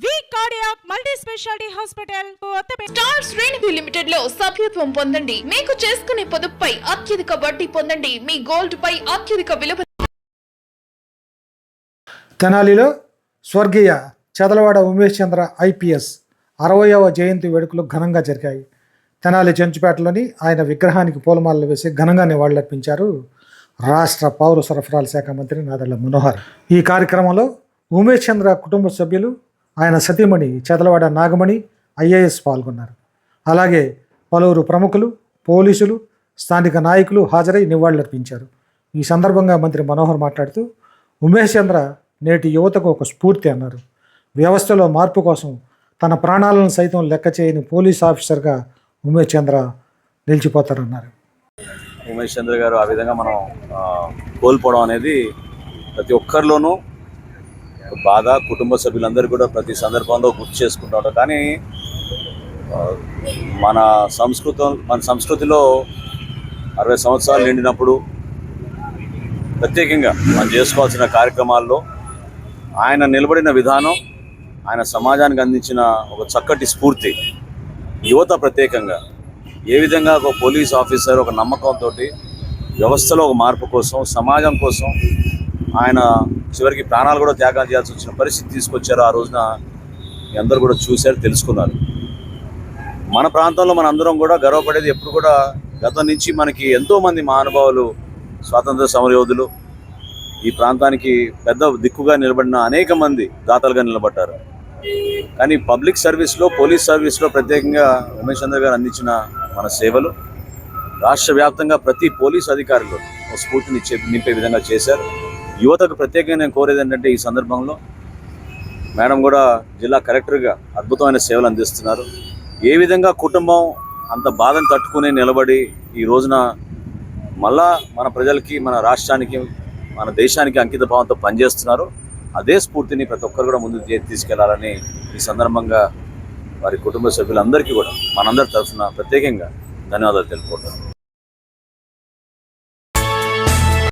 వి cardiac multi speciality hospital star శ్రేణి limited లో సభ్యత్వం పొందండి. మీకు చేసుకునే పొదుపుపై అత్యధిక వడ్డీ పొందండి. మీ గోల్డ్ పై అత్యధిక విలువ. తెనాలిలో స్వర్గీయ చదలవాడ ఉమేష్ చంద్ర ఐపీఎస్ 60వ జయంతి వేడుకలు ఘనంగా జరిగాయి. తెనాలి చెంచుపేటలోని ఆయన విగ్రహానికి పూలమాలలు వేసి ఘనంగా నివాళులర్పించారు రాష్ట్ర పౌర సరఫరాల శాఖ మంత్రి నాదెళ్ల మనోహర్. ఈ కార్యక్రమంలో ఉమేష్ చంద్ర కుటుంబ సభ్యులు, ఆయన సతీమణి చదలవాడ నాగమణి ఐఏఎస్ పాల్గొన్నారు. అలాగే పలువురు ప్రముఖులు, పోలీసులు, స్థానిక నాయకులు హాజరై నివాళులర్పించారు. ఈ సందర్భంగా మంత్రి మనోహర్ మాట్లాడుతూ ఉమేష్ చంద్ర నేటి యువతకు ఒక స్ఫూర్తి అన్నారు. వ్యవస్థలో మార్పు కోసం తన ప్రాణాలను సైతం లెక్క చేయని పోలీస్ ఆఫీసర్గా ఉమేష్ చంద్ర నిలిచిపోతారన్నారు. ఉమేష్ చంద్ర గారు ఆ విధంగా మనం కోల్పోవడం అనేది ప్రతి ఒక్కరిలోనూ బాధ. కుటుంబ సభ్యులందరూ కూడా ప్రతి సందర్భంలో గుర్తు చేసుకుంటారు. కానీ మన సంస్కృతిలో 60 సంవత్సరాలు నిండినప్పుడు ప్రత్యేకంగా మనం చేసుకోవాల్సిన కార్యక్రమాల్లో ఆయన నిలబడిన విధానం, ఆయన సమాజానికి అందించిన ఒక చక్కటి స్ఫూర్తి, యువత ప్రత్యేకంగా ఏ విధంగా ఒక పోలీస్ ఆఫీసర్ ఒక నమ్మకంతో వ్యవస్థలో ఒక మార్పు కోసం, సమాజం కోసం ఆయన చివరికి ప్రాణాలు కూడా త్యాగం చేయాల్సి వచ్చిన పరిస్థితి తీసుకొచ్చారు. ఆ రోజున మీ అందరూ కూడా చూశారు, తెలుసుకున్నారు. మన ప్రాంతంలో మన అందరం కూడా గర్వపడేది ఎప్పుడు కూడా గతం నుంచి మనకి ఎంతోమంది మహానుభావులు, స్వాతంత్ర సమరయోధులు ఈ ప్రాంతానికి పెద్ద దిక్కుగా నిలబడిన అనేక మంది దాతలుగా నిలబడ్డారు. కానీ పబ్లిక్ సర్వీస్లో, పోలీస్ సర్వీస్లో ప్రత్యేకంగా ఉమేష్ చంద్ర గారు అందించిన మన సేవలు రాష్ట్ర వ్యాప్తంగా ప్రతి పోలీస్ అధికారులు ఒక స్ఫూర్తిని నింపే విధంగా చేశారు. యువతకు ప్రత్యేకంగా నేను కోరేది ఏంటంటే, ఈ సందర్భంలో మేడం కూడా జిల్లా కలెక్టర్గా అద్భుతమైన సేవలు అందిస్తున్నారు. ఏ విధంగా కుటుంబం అంత బాధను తట్టుకుని నిలబడి ఈ రోజున మళ్ళా మన ప్రజలకి, మన రాష్ట్రానికి, మన దేశానికి అంకిత భావంతో పనిచేస్తున్నారు. అదే స్ఫూర్తిని ప్రతి ఒక్కరు కూడా ముందుకు తీసుకెళ్లాలని ఈ సందర్భంగా వారి కుటుంబ సభ్యులందరికీ కూడా మనందరి తరఫున ప్రత్యేకంగా ధన్యవాదాలు తెలుపుకుంటాను.